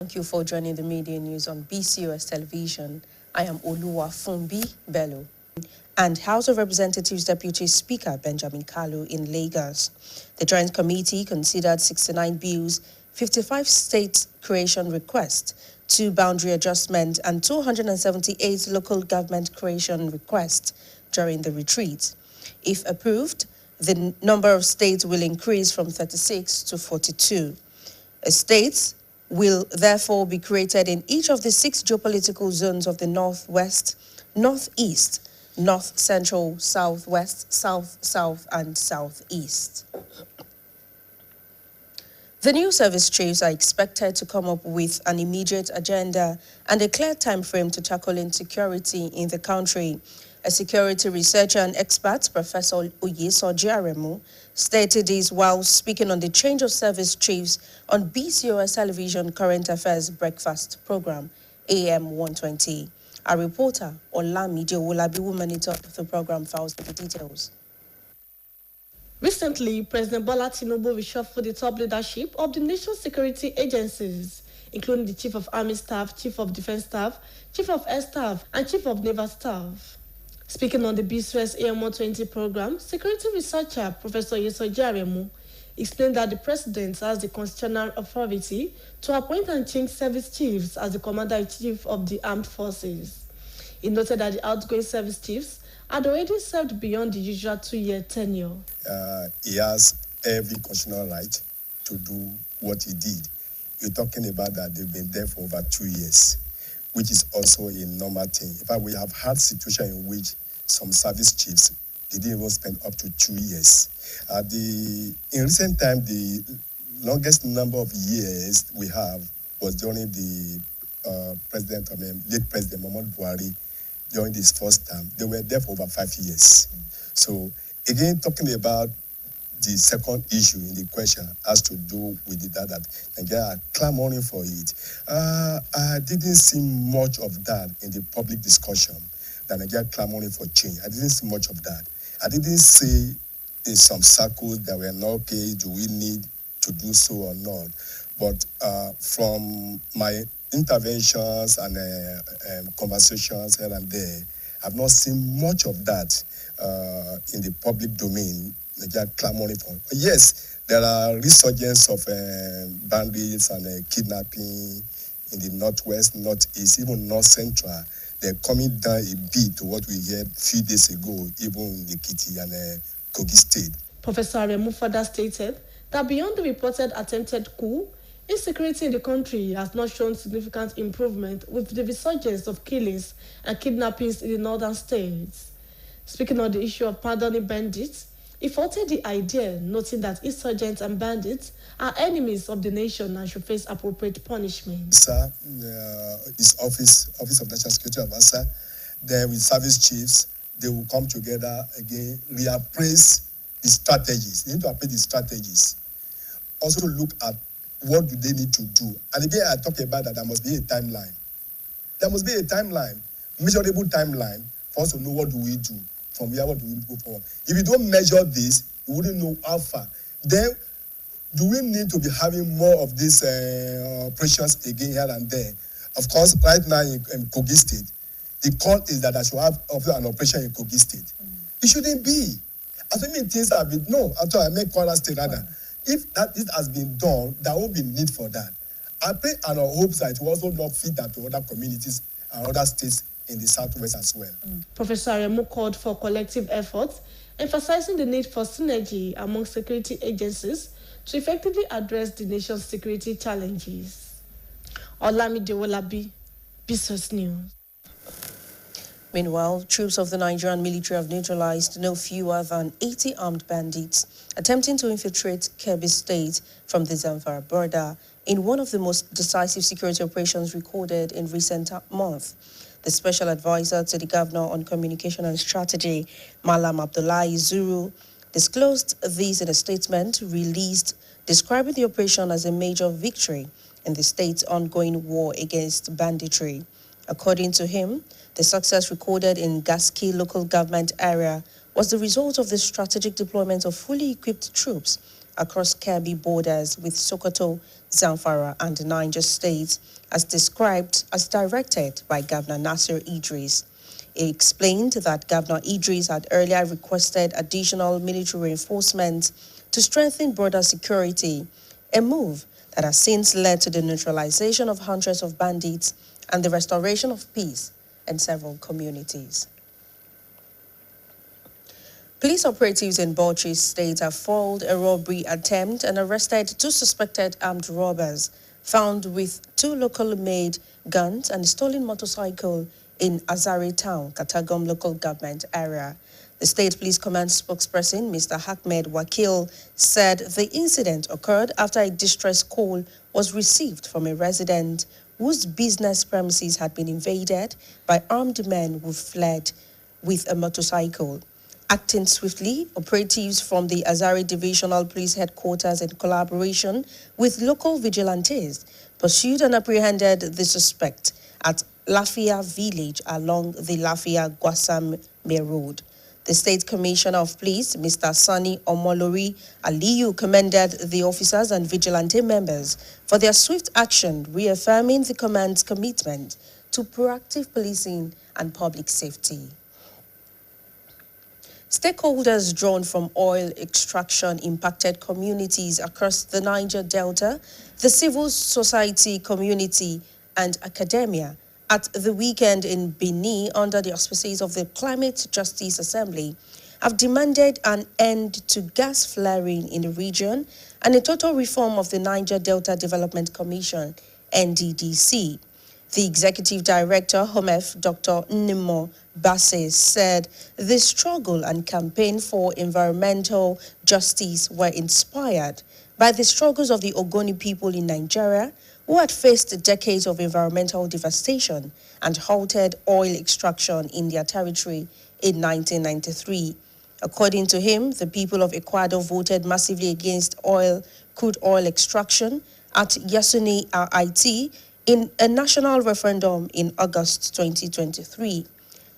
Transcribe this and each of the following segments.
Thank you for joining the media news on BCOS television. I am Oluwafunbi Bello. And House of Representatives Deputy Speaker Benjamin Kalu in Lagos. The Joint Committee considered 69 bills, 55 state creation requests, 2 boundary adjustments, and 278 local government creation requests during the retreat. If approved, the number of states will increase from 36 to 42. States will therefore be created in each of the 6 geopolitical zones of the Northwest, Northeast, North Central, Southwest, South, and Southeast. The new service chiefs are expected to come up with an immediate agenda and a clear time frame to tackle insecurity in the country. A security researcher and expert, Professor Ojokanri, stated this while speaking on the change of service chiefs on BCOS Television Current Affairs Breakfast Program, AM 120. Our reporter, Olamide Owolabi, will monitor the program files with the details. Recently, President Bola Tinubu reshuffled the top leadership of the nation's security agencies, including the Chief of Army Staff, Chief of Defense Staff, Chief of Air Staff, and Chief of Naval Staff. Speaking on the BCOS AM 120 program, security researcher Professor Ojokanri explained that the president has the constitutional authority to appoint and change service chiefs as the commander-in-chief of the armed forces. He noted that the outgoing service chiefs had already served beyond the usual 2-year tenure. He has every constitutional right to do what he did. You're talking about that they've been there for over 2 years, which is also a normal thing. In fact, we have had situations in which some service chiefs, they didn't even spend up to 2 years. In recent time, the longest number of years we have was during the late President Muhammadu Buhari during his first term. They were there for over 5 years. So again, talking about the second issue in the question has to do with that Nigeria are clamoring for it. I didn't see much of that in the public discussion, that Nigeria clamoring for change. I didn't see much of that. I didn't see in some circles that were not okay, do we need to do so or not? But from my interventions and conversations here and there, I've not seen much of that in the public domain. Nigeria clamoring for. Yes, there are resurgence of bandits and kidnapping in the northwest, northeast, even north central. They're coming down a bit to what we heard a few days ago, even in Ekiti and Kogi State. Professor Aremu further stated that beyond the reported attempted coup, insecurity in the country has not shown significant improvement with the resurgence of killings and kidnappings in the northern states. Speaking on the issue of pardoning bandits, he faulted the idea, noting that insurgents and bandits are enemies of the nation and should face appropriate punishment. Sir, his office of National Security Advisor, there with service chiefs, they will come together again, reappraise the strategies. They need to appraise the strategies. Also look at what do they need to do. And again, I talk about that there must be a timeline. There must be a timeline, measurable timeline for us to know what do we do. From where, what do we go forward? If you don't measure this, you wouldn't know how far. Then, do we need to be having more of these operations again here and there? Of course, right now in Kogi State, the call is that I should have an operation in Kogi State. It shouldn't be. As many things have been, no, after I make Kwara State rather. If this has been done, there won't be need for that. I pray and I hope that it will also not feed that to other communities and other states in the southwest as well. Professor Aremu called for collective efforts, emphasizing the need for synergy among security agencies to effectively address the nation's security challenges. Olamide Owolabi, BCOS News. Meanwhile, troops of the Nigerian military have neutralized no fewer than 80 armed bandits attempting to infiltrate Kebbi State from the Zamfara border in one of the most decisive security operations recorded in recent months. The special advisor to the governor on communication and strategy, Malam Abdullahi Zuru, disclosed this in a statement released describing the operation as a major victory in the state's ongoing war against banditry. According to him, the success recorded in Gaski local government area was the result of the strategic deployment of fully equipped troops across Kebbi borders with Sokoto, Zamfara, and Niger states, as described as directed by Governor Nasir Idris. He explained that Governor Idris had earlier requested additional military reinforcements to strengthen border security, a move that has since led to the neutralization of hundreds of bandits and the restoration of peace in several communities. Police operatives in Bauchi State have foiled a robbery attempt and arrested two suspected armed robbers found with two locally-made guns and a stolen motorcycle in Azare Town, Katagum local government area. The State Police Command spokesperson, Mr. Ahmed Wakil, said the incident occurred after a distress call was received from a resident whose business premises had been invaded by armed men who fled with a motorcycle. Acting swiftly, operatives from the Azare Divisional Police Headquarters in collaboration with local vigilantes pursued and apprehended the suspect at Lafia village along the Lafia-Gwasame Road. The State Commissioner of Police, Mr. Sani Omolori Aliyu, commended the officers and vigilante members for their swift action, reaffirming the command's commitment to proactive policing and public safety. Stakeholders drawn from oil extraction impacted communities across the Niger Delta, the civil society community, and academia at the weekend in Benin under the auspices of the Climate Justice Assembly have demanded an end to gas flaring in the region and a total reform of the Niger Delta Development Commission, NDDC. The Executive Director, HOMEF, Dr. Nimo Basse, said the struggle and campaign for environmental justice were inspired by the struggles of the Ogoni people in Nigeria, who had faced decades of environmental devastation and halted oil extraction in their territory in 1993. According to him, the people of Ecuador voted massively against crude oil extraction at Yasuni RIT in a national referendum in August 2023.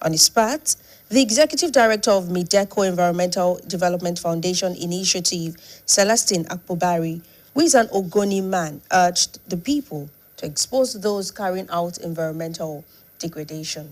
On his part, the Executive Director of Mideco Environmental Development Foundation Initiative, Celestine Akpobari, who is an Ogoni man, urged the people to expose those carrying out environmental degradation.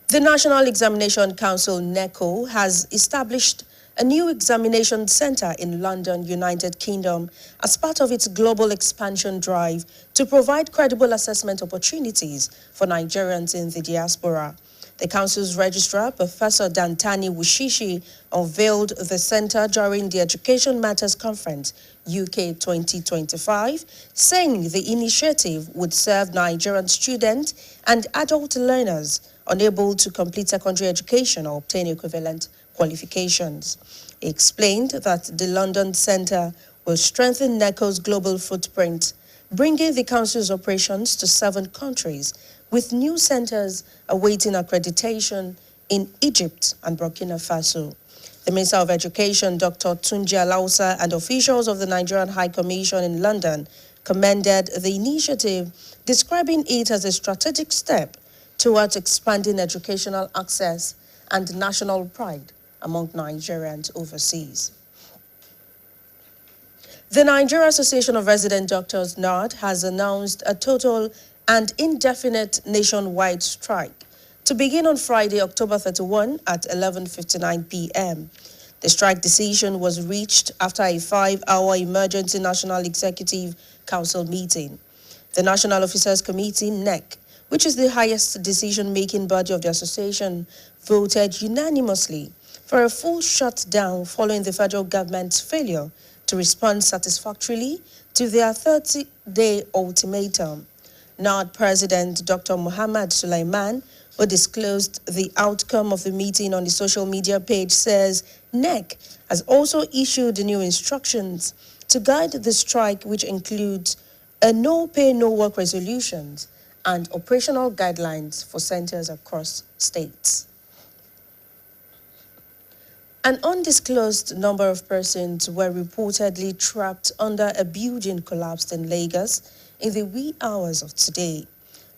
The National Examination Council, NECO, has established a new examination center in London, United Kingdom, as part of its global expansion drive to provide credible assessment opportunities for Nigerians in the diaspora. The council's registrar, Professor Dantani Wushishi, unveiled the center during the Education Matters Conference, UK 2025, saying the initiative would serve Nigerian students and adult learners unable to complete secondary education or obtain equivalent qualifications. He explained that the London Centre will strengthen NECO's global footprint, bringing the council's operations to 7 countries, with new centres awaiting accreditation in Egypt and Burkina Faso. The Minister of Education, Dr. Tunji Alausa, and officials of the Nigerian High Commission in London commended the initiative, describing it as a strategic step towards expanding educational access and national pride among Nigerians overseas. The Nigeria Association of Resident Doctors, NARD, has announced a total and indefinite nationwide strike to begin on Friday, October 31 at 11:59 p.m. The strike decision was reached after a 5-hour emergency National Executive Council meeting. The National Officers Committee, NEC, which is the highest decision-making body of the association, voted unanimously for a full shutdown following the federal government's failure to respond satisfactorily to their 30-day ultimatum. NARD President Dr. Muhammad Sulaiman, who disclosed the outcome of the meeting on the social media page, says NEC has also issued new instructions to guide the strike, which includes a no-pay, no-work resolutions and operational guidelines for centers across states. An undisclosed number of persons were reportedly trapped under a building collapsed in Lagos in the wee hours of today.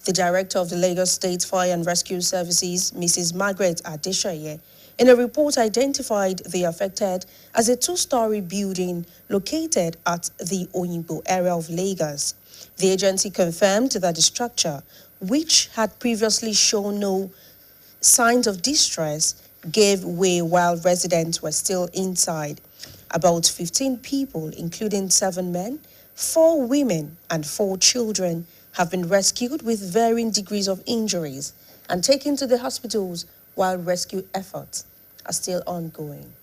The director of the Lagos State Fire and Rescue Services, Mrs. Margaret Adeshaye, In a report identified the affected as a two-story building located at the Oyingbo area of Lagos. The agency confirmed that the structure, which had previously shown no signs of distress, gave way while residents were still inside. About 15 people, including 7 men, 4 women, and 4 children, have been rescued with varying degrees of injuries and taken to the hospitals while rescue efforts are still ongoing.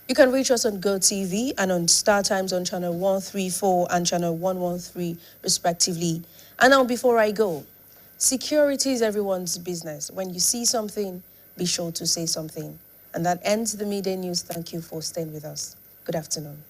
You can reach us on GoTV and on Star Times on channel 134 and channel 113 respectively. And now before I go, security is everyone's business. When you see something, be sure to say something. And that ends the midday news. Thank you for staying with us. Good afternoon.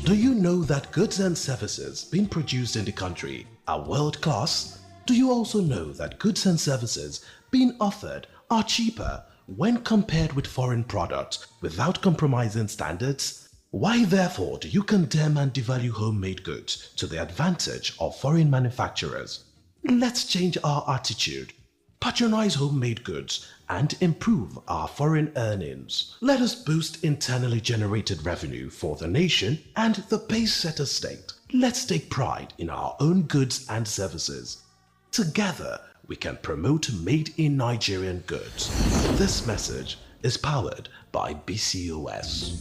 Do you know that goods and services being produced in the country are world class? Do you also know that goods and services being offered are cheaper when compared with foreign products without compromising standards? Why therefore do you condemn and devalue homemade goods to the advantage of foreign manufacturers? Let's change our attitude. Patronize homemade goods and improve our foreign earnings. Let us boost internally generated revenue for the nation and the pace-setter state. Let's take pride in our own goods and services. Together, we can promote made in Nigerian goods. This message is powered by BCOS.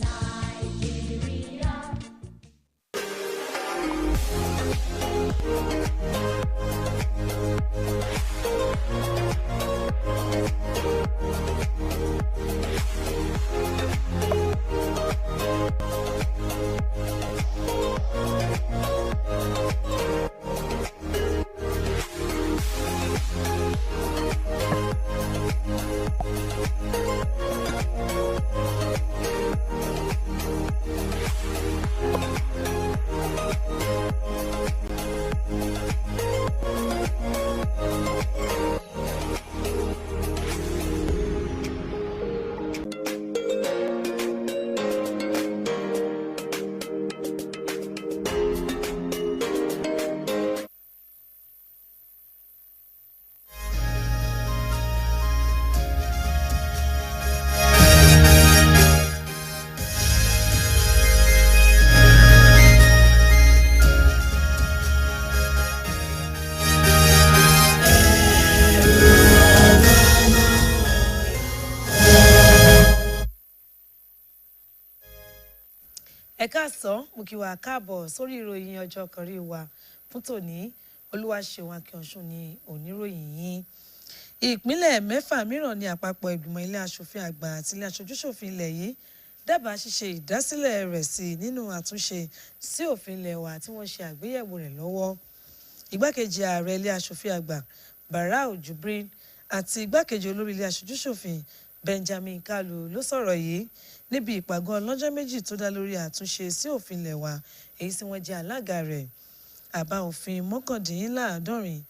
Ẹ káàsán, mo kí wa káàbọ̀ sórí ìròyìn ọjọ́ kan rí wa fún tòní. Olúwaṣeun Akínọ̀sùn ni oníròyìn yín. Ìpínlẹ̀ 6 mìíràn ní àpapọ̀ ìgbìmọ̀ ilé aṣòfin àgbà àti ilé aṣojúṣòfin ilẹ̀ yìí dábàá ṣíṣe ìdásílẹ̀ rẹ̀ sí nínú àtúnṣe sí òfin ilẹ̀ wa tí wọ́n ṣe àgbéyẹ̀wò rẹ̀ lọ́wọ́. Igbákejì ààrẹ ilé aṣòfin àgbà Barau Jibrin àti igbákejì olórí ilé aṣojúṣòfin Benjamin Kalu ló sọ̀rọ̀ yìí níbi ìpàgọ́ ọlọ́jọ́ méjì tó dá lórí àtúnṣe sí òfin ilẹ̀ wa èyí tí wọ́n jẹ́ alága rẹ̀. Àbá òfin 69,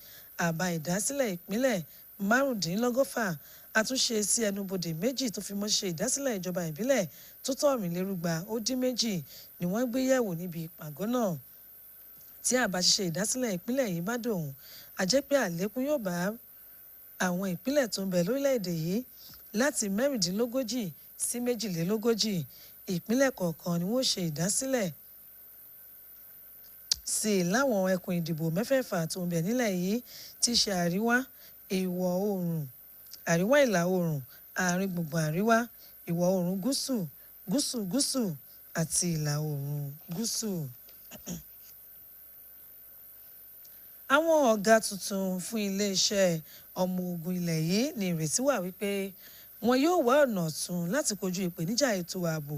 àbá ìdásílẹ̀ ìpínlẹ̀ 15, àtúnṣe sí ẹnubodè 2 tó fi mọ́ ṣe ìdásílẹ̀ ìjọba ìbílẹ̀ tó tó ọ̀rìnlérúgba ó dín 2 ni wọ́n gbé yẹ̀wò níbi ìpàgọ́ náà. Tí àbá ṣíṣe ìdásílẹ̀ ìpínlẹ̀ yìí bá dòun, a jẹ́ pé àlékún yóò bá àwọn ìpínlẹ̀ tó ń bẹ lórílẹ̀‐èdè yìí láti 36 sí 42. Ìpínlẹ̀ kọ̀ọ̀kan ni wọ́n ṣe ìdásílẹ̀ sí láwọn ẹkùn ìdìbò 6 tó ń bẹ nílẹ̀ yìí tí ṣe àríwá, ìwọ̀ oòrùn, àríwá ìlà oòrùn, àárín gbùngbùn àríwá, ìwọ̀ oòrùn gúúsù, gúúsù gúúsù àti ìlà oòrùn gúúsù. Àwọn ọ̀gá tuntun fún iléeṣẹ́ ọmọ ogun ilẹ̀ yìí ní ìrètí wà wípé wọn yóò wá ọ̀nà ọ̀tun láti kojú ìpèníjà ètò ààbò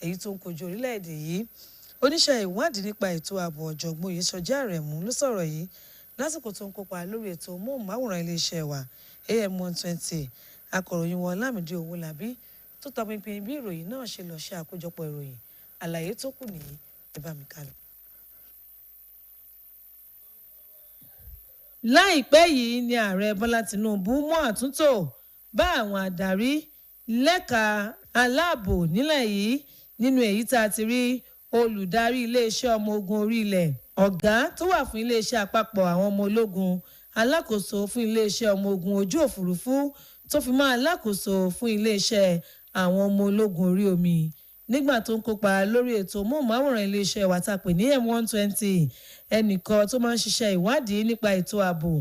èyí tó ń kojú orílẹ̀-èdè yìí. Oníṣẹ́ ìwádìí nípa ètò ààbò ọ̀jọ̀gbọ́n Oyèsọjí Àrẹ̀mú ló sọ̀rọ̀ yìí lásìkò tó ń kópa lórí ètò móhùnmáwòrán iléeṣẹ́ wa AM 120. Akọ̀ròyìn wọn Lámìdí Owólabí tó tọpinpin bí ìròyìn náà ṣe lọ ṣe àkójọpọ̀ ìròyìn. Àlàyé tó kù nìyí, ẹ bá mi kálọ. Láìpẹ́ yìí ni ààrẹ Bọ́lá Tinubu mú àtúntò bá àwọn adarí lẹ́ka aláàbò nílẹ̀ yìí nínú èyí tá a ti rí olùdarí iléeṣẹ́ ọmọ ogun orí ilẹ̀, ọ̀gá tó wà fún iléeṣẹ́ àpapọ̀ àwọn ọmọ ológun, alákòóso fún iléeṣẹ́ ọmọ ogun ojú òfurufú tó fi mọ́ alákòóso fún iléeṣẹ́ àwọn ọmọ ológun orí omi. Nígbà tó ń kópa lórí ètò móhùnmáwòrán iléeṣẹ́ wa tá a pè ní M120, ẹnìkan tó máa ń ṣiṣẹ́ ìwádìí nípa ètò ààbò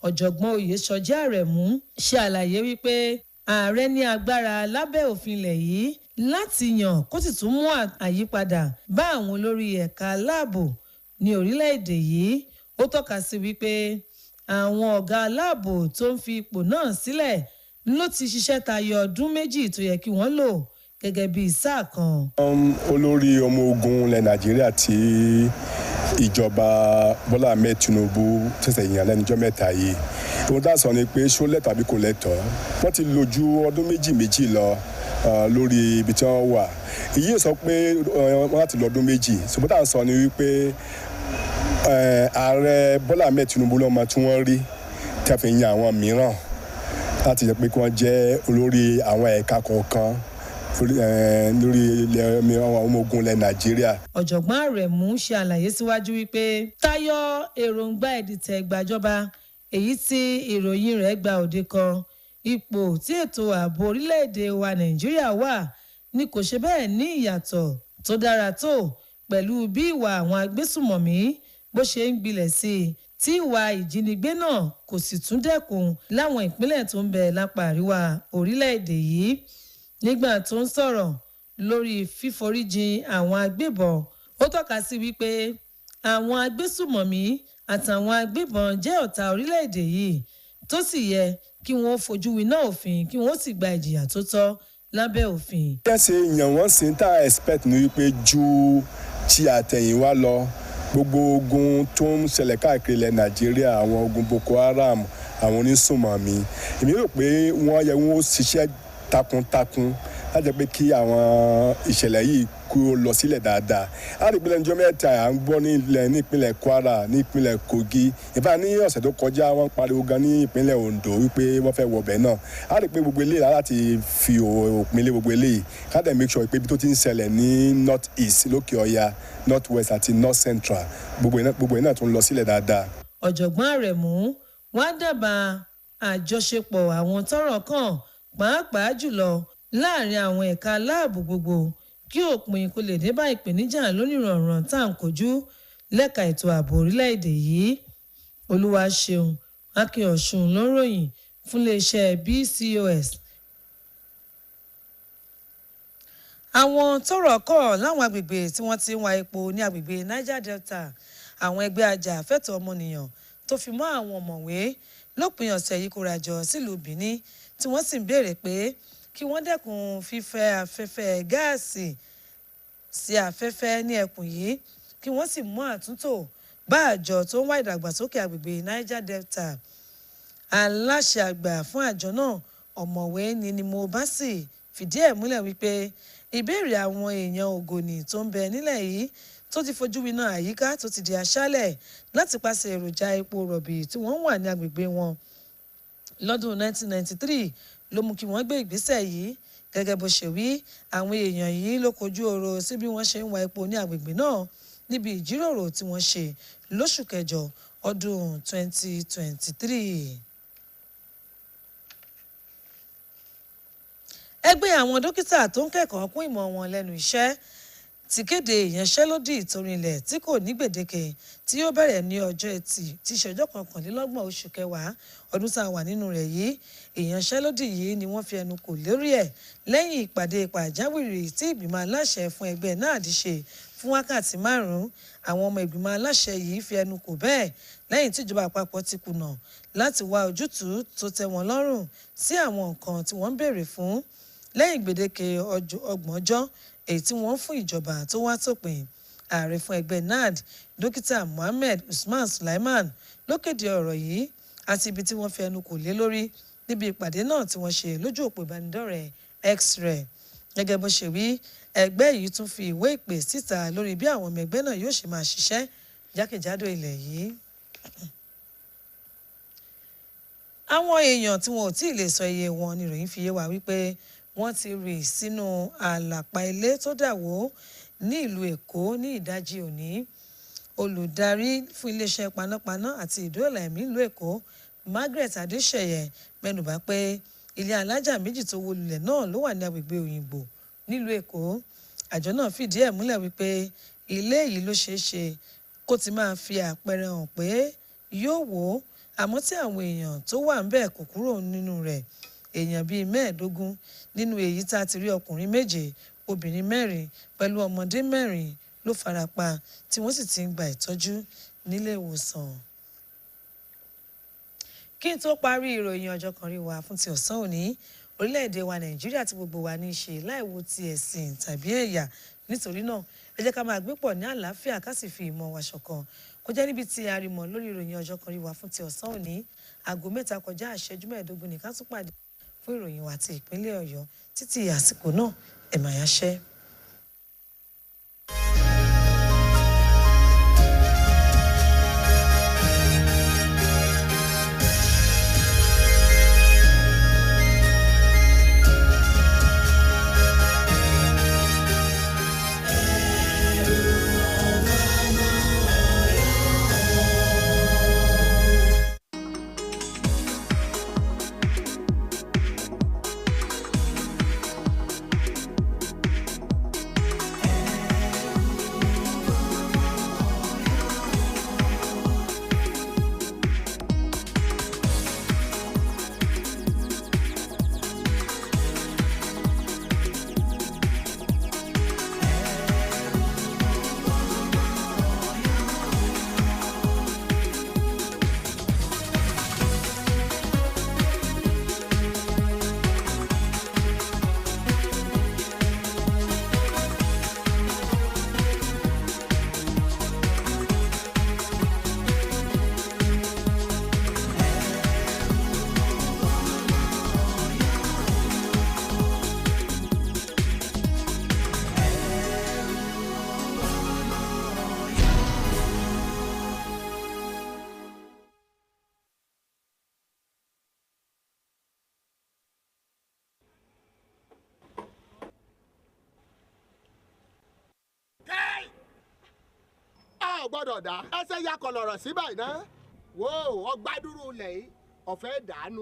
ọ̀jọ̀gbọ́n Oyèsọjí Àrẹ̀mú ṣe àlàyé wípé ààrẹ ní agbára lábẹ́ òfin ilẹ̀ yìí láti yàn kó sì tún mú àyípadà bá àwọn olórí ẹ̀ka aláàbò ní orílẹ̀-èdè yìí. Ó tọ́ka sí wípé àwọn ọ̀gá aláàbò tó ń fi ipò náà sílẹ̀ ló ti ṣiṣẹ́ tayọ ọdún 2 tó yẹ kí wọ́n lò gẹ́gẹ́ bí sáà kan. Olórí ọmọ ogun ilẹ̀ Nàìjíríà tí ìjọba Bọ́lá Ahmed Tinubu ṣẹ̀ṣẹ̀ yàn lẹ́nujọ́ mẹ́ta yìí, ohun tá a sọ ni pé ṣó lẹ́tọ̀ọ́ àbí kò lẹ́tọ̀ọ́. Wọ́n ti lò ju ọdún méjì lọ lórí ibi tí wọ́n wà. Èyí sọ pé wọ́n láti lọ ọdún 2, ṣùgbọ́n tá a sọ ni wípé ààrẹ Bọ́lá Ahmed Tinubu lọ́mọ tí wọ́n rí tí a fi yan àwọn mìíràn láti jẹ́ pé kí wọ́n jẹ́ olórí àwọn ẹ̀ka kọ̀ọ̀kan lórí ilẹ̀ ọmọ ogun ilẹ̀ Nàìjíríà. Ọ̀jọ̀gbọ́n Àrẹ̀mú ṣe àlàyé síwájú wípé táyọ̀ èròǹgbà ìdìtẹ̀ ìgbàjọba èyí tí ìròyìn rẹ̀ gba òde kan, ipò tí ètò ààbò orílẹ̀-èdè wa Nàìjíríà wà ní kò ṣe bẹ́ẹ̀ ní ìyàtọ̀ tó dára tó pẹ̀lú bí ìwà àwọn agbésùmọ̀mí bó ṣe ń gbilẹ̀ sí i tí ìwà ìjínigbé náà kò sì tún dẹ́kun láwọn ìpínlẹ̀ tó ń bẹ lápá àríwá orílẹ̀-èdè yìí. Nígbà tó ń sọ̀rọ̀ lórí fíforíjìn àwọn agbébọn, ó tọ́ka sí wípé àwọn agbésùmọ̀mí àtàwọn agbébọn jẹ́ ọ̀tá orílẹ̀-èdè yìí tó sì yẹ kí wọ́n fojú winá òfin kí wọ́n sì gba ìjìyà tó tọ́ lábẹ́ òfin. Kẹ́sì yàn wọ́n sí tá a expect ní wípé ju ti àtẹ̀yìnwá lọ. Gbogbo ogun tó ń ṣẹlẹ̀ káàkiri ilẹ̀ Nàìjíríà, àwọn ogun Boko Haram, àwọn onísùnmọ̀mí, èmi rò pé wọ́n yẹ wọ́n ṣiṣẹ́ takuntakun láti jẹ́ pé kí àwọn ìṣẹ̀lẹ̀ yìí kó lọ sílẹ̀ dáadáa. A rí ìpínlẹ̀ ọjọ́ mẹ́ta à ń gbọ́ ní ìpínlẹ̀ Kwara, ní ìpínlẹ̀ Kogi. Ìbá ní ọ̀sẹ̀ tó kọjá wọ́n pariwo gan ní ìpínlẹ̀ Ondo wípé wọ́n fẹ́ wọbẹ̀ náà. A rí pé gbogbo eléyìí láti fi òpin lé gbogbo eléyìí ká dẹ̀ make sure pé ibi tó ti ń ṣẹlẹ̀ ní North East, lókè ọya, North West àti North Central gbogbo ẹ̀ náà tún lọ sílẹ̀ dáadáa. Ọ̀jọ̀gbọ́n Àrẹ̀mú wá dábàá àjọṣepọ̀ àwọn tọ́rọ̀ kàn pàápàá jùlọ láàrin àwọn ẹ̀ka aláàbò gbogbo kí òpin kó lè dé bá ìpèníjà lónìrànràn tá à ń kojú lẹ́ka ètò ààbò orílẹ̀-èdè yìí. Olúwaṣeun Akínọ̀sùn ló ń ròyìn fún iléeṣẹ́ BCOS. Àwọn tọ́rọ̀ kàn láwọn agbègbè tí wọ́n ti ń wa epo ní agbègbè Niger Delta àwọn ẹgbẹ́ ajàfẹ́tọ̀ọ́ ọmọnìyàn tó fi mọ́ àwọn ọ̀mọ̀wé lópin ọ̀sẹ̀ yìí kóra jọ sílùú Benin tí wọ́n sì ń béèrè pé kí wọ́n dẹ́kun fífẹ́ afẹ́fẹ́ gáàsì sí afẹ́fẹ́ ní ẹkùn yìí kí wọ́n sì mú àtúntò bá àjọ tó ń wá ìdàgbàsókè agbègbè Niger Delta. Aláṣẹ àgbà fún àjọ náà ọ̀mọ̀wé ni mo bá sì fìdí ẹ̀ múlẹ̀ wípé ìbéèrè àwọn èèyàn Ògònì tó ń bẹ nílẹ̀ yìí tó ti fojú winá àyíká tó ti di aṣálẹ̀ láti pàṣẹ èròjà epo rọ̀bì tí wọ́n wà ní agbègbè wọn lọ́dún 1993 ló mú kí wọ́n gbé ìgbésẹ̀ yìí. Gẹ́gẹ́ bó ṣe wí, àwọn èèyàn yìí ló kojú ọ̀rọ̀ sí bí wọ́n ṣe ń wa epo ní agbègbè náà níbi ìjíròrò tí wọ́n ṣe lóṣù kẹjọ ọdún 2023. Ẹgbẹ́ àwọn dókítà tó ń kẹ́kọ̀ọ́ kún ìmọ̀ wọn lẹ́nu iṣẹ́ ti kéde ìyanṣẹ́lódì ìtorinlẹ̀ tí kò ní gbèdéke tí yóò bẹ̀rẹ̀ ní ọjọ́ Ẹtì tí í ṣe ọjọ́ 21 oṣù kẹwàá ọdún tá a wà nínú rẹ̀ yìí. Ìyanṣẹ́lódì yìí ni wọ́n fi ẹnu kò lórí ẹ̀ lẹ́yìn ìpàdé pàjáwìrì tí ìgbìmọ̀ aláṣẹ fún ẹgbẹ́ náà ṣe fún wákàtí 5. Àwọn ọmọ ìgbìmọ̀ aláṣẹ yìí fi ẹnu kò bẹ́ẹ̀ lẹ́yìn tí ìjọba àpapọ̀ ti kùnà láti wá ojútùú tó tẹ́ wọn lọ́rùn sí àwọn nǹkan tí wọ́n ń béèrè fún lẹ́yìn gbèdéke 30 ọjọ́ èyí tí wọ́n fún ìjọba tó wá sópin. Ààrẹ fún ẹgbẹ́ NAD dókítà Mohammed Usman Sulaiman ló kéde ọ̀rọ̀ yìí àti ibi tí wọ́n fi ẹnu kò lé lórí níbi ìpàdé náà tí wọ́n ṣe lójú òpó ìbánidọ́rẹ̀ẹ́ X-ray. Gẹ́gẹ́ bó ṣe wí, ẹgbẹ́ yìí tún fi ìwé ìpè síta lórí bí àwọn ọmọ ẹgbẹ́ náà yóò ṣe máa ṣiṣẹ́ jákèjádò ilẹ̀ yìí. Àwọn èèyàn tí wọn ò tí ì lè sọ iye wọn ni ìròyìn fi yé wa wípé wọ́n ti rì sínú àlàpà ilé tó dà wó ní ìlú Èkó ní ìdájí òní. Olùdarí fún iléeṣẹ́ panápaná àti ìdóòlà ẹ̀mí ìlú Èkó Margaret Adéṣeyẹ mẹ́nubà pé ilé alájà méjì tó wó lulẹ̀ náà ló wà ní agbègbè Òyìngbò nílùú Èkó. Àjọ náà fìdí ẹ̀ múlẹ̀ wípé ilé yìí ló ṣeé ṣe kó ti máa fi àpẹẹrẹ hàn pé yóò wó àmọ́ tí àwọn èèyàn tó wà ń bẹ̀ kò kúrò nínú rẹ̀. Èèyàn bíi 15 nínú èyí tá a ti rí ọkùnrin 7, obìnrin 4 pẹ̀lú ọmọdé 4 ló farapa tí wọ́n sì ti ń gba ìtọ́jú nílé ìwòsàn. Kí n tó parí ìròyìn ọjọ́ kan rí wa fún ti ọ̀sán òní, orílẹ̀-èdè wa Nàìjíríà tí gbogbo wa ní í ṣe láìwo ti ẹ̀sìn tàbí ẹ̀yà. Nítorí náà ẹ jẹ́ ká máa gbé pọ̀ ní àlàáfíà ká sì fi ìmọ̀ wa ṣọ̀kan. Kó jẹ́ níbi tí a rí mọ̀ lórí ìròyìn ọjọ́ kan rí wa fún ti ọ̀sán òní, aago 7 kọjá ìṣẹ́jú 15 ní ká tún pàdé fún ìròyìn wa ti ìpínlẹ̀ Ọ̀yọ́. Títí àsìkò náà ẹ máa yáṣẹ́. gbọ́dọ̀ dá ẹsẹ̀ yakọ̀ lọ̀rọ̀ sí báyìí náà wo ọgbà dúró lẹ̀ yìí ọ̀fẹ́ dànù.